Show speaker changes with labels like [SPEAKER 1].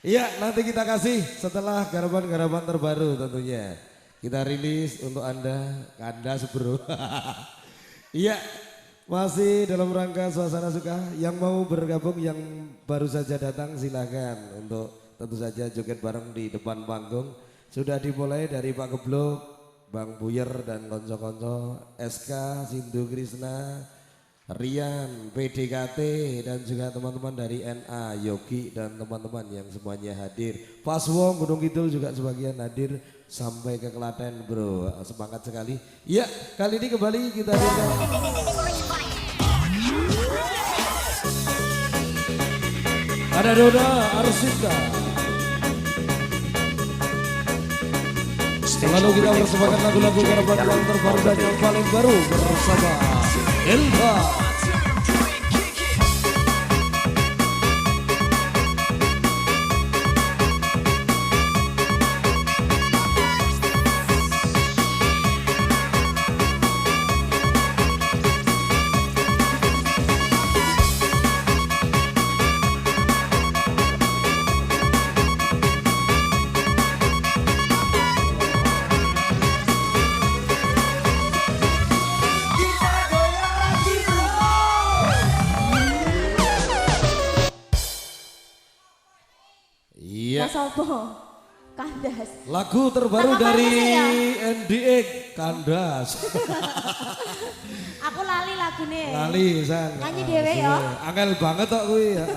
[SPEAKER 1] Iya, nanti kita kasih setelah garapan-garapan terbaru tentunya. Kita rilis untuk Anda, kandas bro. Iya, masih dalam rangka suasana suka. Yang mau bergabung, yang baru saja datang silahkan untuk tentu saja joget bareng di depan panggung. Sudah dimulai dari Pak Geblok, Bang Buyer dan konco-konco, SK, Sindu Krisna, Rian, PDKT dan juga teman-teman dari NA, Yogi dan teman-teman yang semuanya hadir. Pas Wong Gunung Kidul juga sebagian hadir sampai ke Klaten bro, semangat sekali. Ya kali ini kembali kita lihat. Ada Dona Arsita. Lalu kita bersamakan lagu-lagu garapan yang terbaru dan yang paling baru bersama Elva. Iya.
[SPEAKER 2] Kandas.
[SPEAKER 1] Lagu terbaru dari NDX Kandas.
[SPEAKER 2] Aku lali lagune.
[SPEAKER 1] Lali san.
[SPEAKER 2] Nyanyi dhewe ya.
[SPEAKER 1] Angel banget kok kuwi ya.